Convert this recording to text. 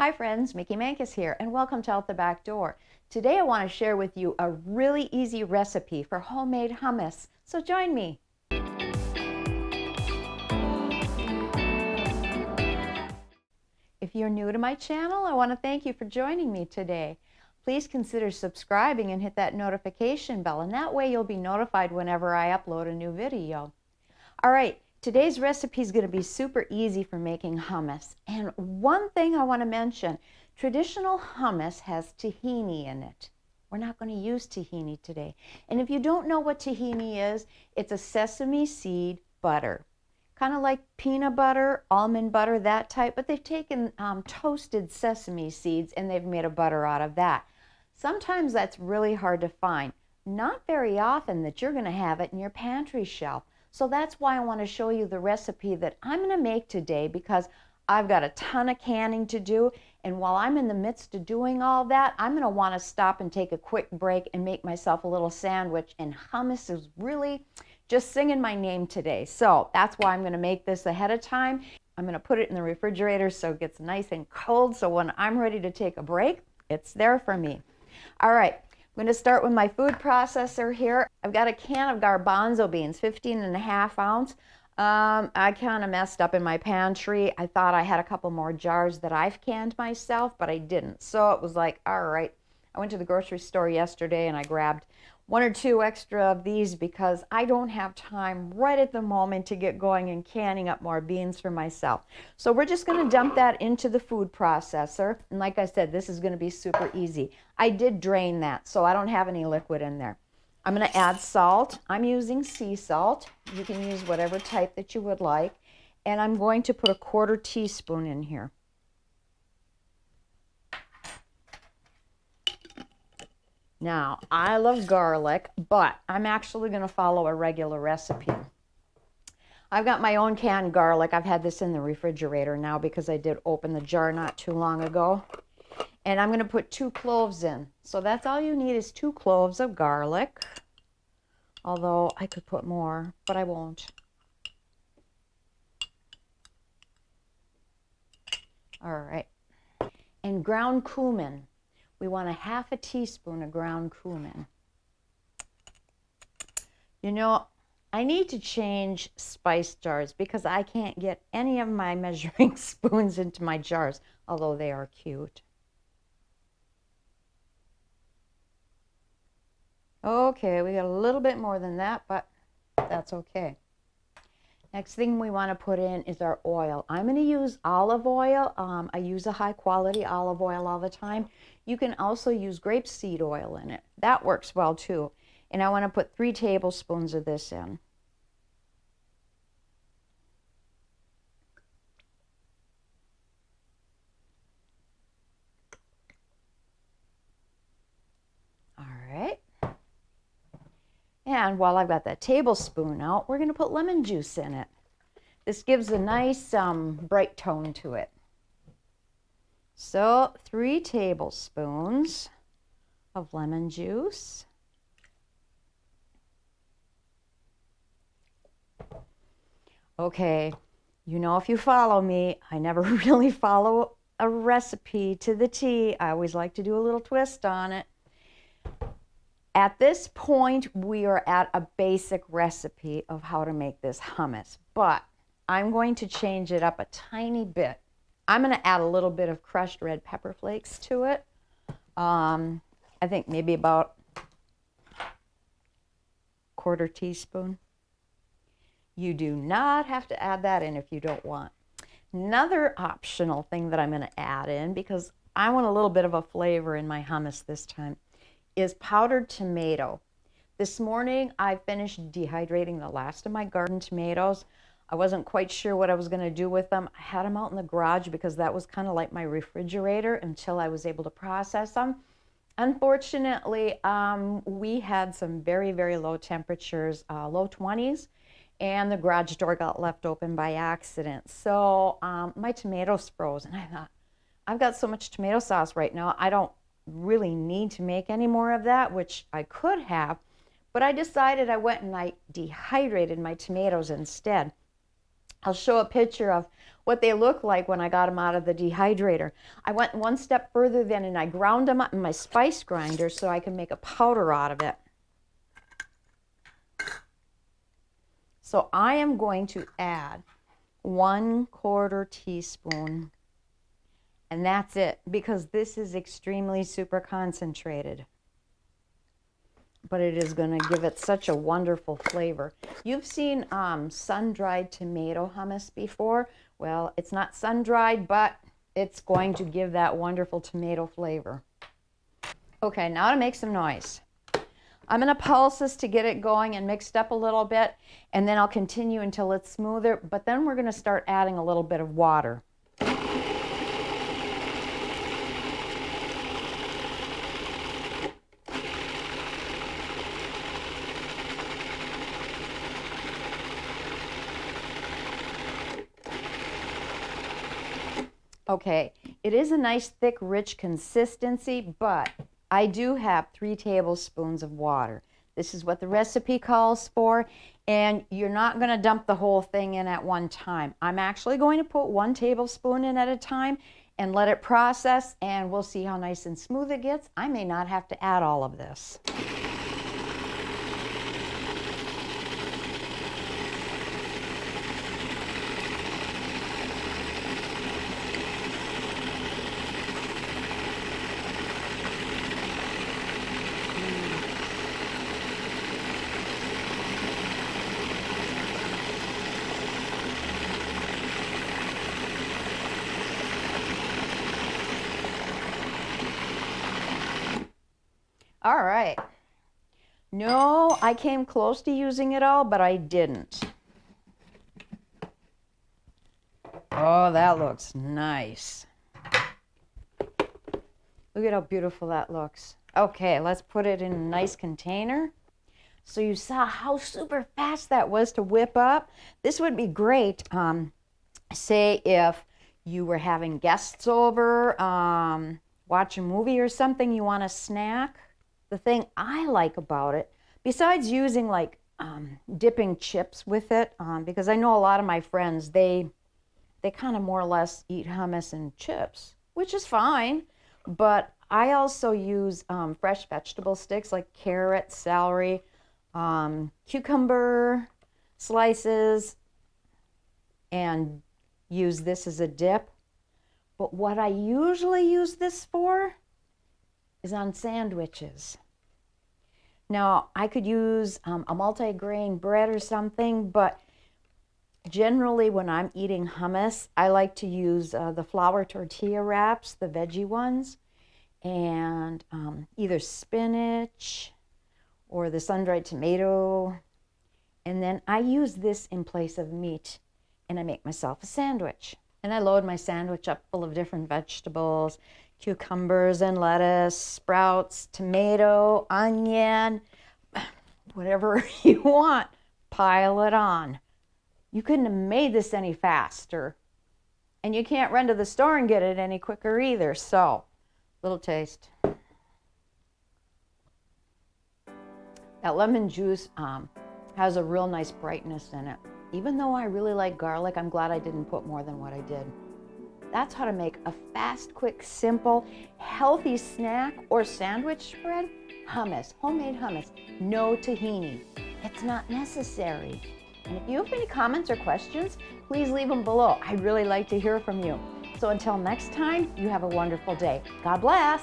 Hi friends, Mickey Mankis here, and welcome to Out the Back Door. Today I want to share with you a really easy recipe for homemade hummus, so join me. If you're new to my channel, I want to thank you for joining me today. Please consider subscribing and hit that notification bell, and that way you'll be notified whenever I upload a new video. All right, today's recipe is going to be super easy for making hummus. And one thing I want to mention, traditional hummus has tahini in it. We're not going to use tahini today. And if you don't know what tahini is, it's a sesame seed butter. Kind of like peanut butter, almond butter, that type, but they've taken toasted sesame seeds and they've made a butter out of that. Sometimes that's really hard to find. Not very often that you're going to have it in your pantry shelf. So that's why I want to show you the recipe that I'm going to make today, because I've got a ton of canning to do, and while I'm in the midst of doing all that, I'm going to want to stop and take a quick break and make myself a little sandwich, and hummus is really just singing my name today. So that's why I'm going to make this ahead of time. I'm going to put it in the refrigerator so it gets nice and cold, so when I'm ready to take a break, it's there for me. All right. I'm going to start with my food processor here. I've got a can of garbanzo beans, 15.5 ounce. I kind of messed up in my pantry. I thought I had a couple more jars that I've canned myself, but I didn't. So it was like, all right. I went to the grocery store yesterday and I grabbed 1 or 2 extra of these because I don't have time right at the moment to get going and canning up more beans for myself. So we're just going to dump that into the food processor. And like I said, this is going to be super easy. I did drain that, so I don't have any liquid in there. I'm going to add salt. I'm using sea salt. You can use whatever type that you would like. And I'm going to put a 1/4 teaspoon in here. Now, I love garlic, but I'm actually going to follow a regular recipe. I've got my own canned garlic. I've had this in the refrigerator now because I did open the jar not too long ago. And I'm going to put 2 cloves in. So that's all you need is 2 cloves of garlic. Although I could put more, but I won't. All right. And ground cumin. We want a 1/2 teaspoon of ground cumin. You know, I need to change spice jars because I can't get any of my measuring spoons into my jars, although they are cute. Okay, we got a little bit more than that, but that's okay. Next thing we want to put in is our oil. I'm going to use olive oil. I use a high quality olive oil all the time. You can also use grapeseed oil in it. That works well too. And I want to put 3 tablespoons of this in. All right. And while I've got that tablespoon out, we're going to put lemon juice in it. This gives a nice bright tone to it. So 3 tablespoons of lemon juice. Okay, you know, if you follow me, I never really follow a recipe to the T. I always like to do a little twist on it. At this point, we are at a basic recipe of how to make this hummus, but I'm going to change it up a tiny bit. I'm going to add a little bit of crushed red pepper flakes to it. I think maybe about 1/4 teaspoon. You do not have to add that in if you don't want. Another optional thing that I'm going to add in, because I want a little bit of a flavor in my hummus this time, is powdered tomato. This morning I finished dehydrating the last of my garden tomatoes. I wasn't quite sure what I was going to do with them. I had them out in the garage because that was kind of like my refrigerator until I was able to process them. Unfortunately, we had some very, very low temperatures, low 20s, and the garage door got left open by accident. So my tomatoes froze, and I thought, I've got so much tomato sauce right now, I don't really need to make any more of that, which I could have, but I decided I went and I dehydrated my tomatoes instead. I'll show a picture of what they look like when I got them out of the dehydrator. I went one step further then and I ground them up in my spice grinder so I can make a powder out of it. So I am going to add 1/4 teaspoon, and that's it, because this is extremely super concentrated. But it is going to give it such a wonderful flavor. You've seen sun-dried tomato hummus before. Well, it's not sun-dried, but it's going to give that wonderful tomato flavor. Okay, now to make some noise. I'm going to pulse this to get it going and mixed up a little bit, and then I'll continue until it's smoother, but then we're going to start adding a little bit of water. Okay, it is a nice, thick, rich consistency, but I do have 3 tablespoons of water. This is what the recipe calls for, and you're not going to dump the whole thing in at one time. I'm actually going to put 1 tablespoon in at a time and let it process, and we'll see how nice and smooth it gets. I may not have to add all of this. All right. No, I came close to using it all, but I didn't. Oh, that looks nice. Look at how beautiful that looks. Okay, let's put it in a nice container. So you saw how super fast that was to whip up. This would be great, say if you were having guests over, watch a movie or something, you want a snack. The thing I like about it, besides using like dipping chips with it, because I know a lot of my friends, they kind of more or less eat hummus and chips, which is fine. But I also use fresh vegetable sticks like carrot, celery, cucumber slices, and use this as a dip. But what I usually use this for is on sandwiches. Now, I could use a multi-grain bread or something, but generally when I'm eating hummus, I like to use the flour tortilla wraps, the veggie ones, and either spinach or the sun-dried tomato. And then I use this in place of meat, and I make myself a sandwich. And I load my sandwich up full of different vegetables, cucumbers and lettuce, sprouts, tomato, onion, whatever you want, pile it on. You couldn't have made this any faster. And you can't run to the store and get it any quicker either. So, little taste. That lemon juice has a real nice brightness in it. Even though I really like garlic, I'm glad I didn't put more than what I did. That's how to make a fast, quick, simple, healthy snack or sandwich spread. Hummus, homemade hummus, no tahini. It's not necessary. And if you have any comments or questions, please leave them below. I'd really like to hear from you. So until next time, you have a wonderful day. God bless.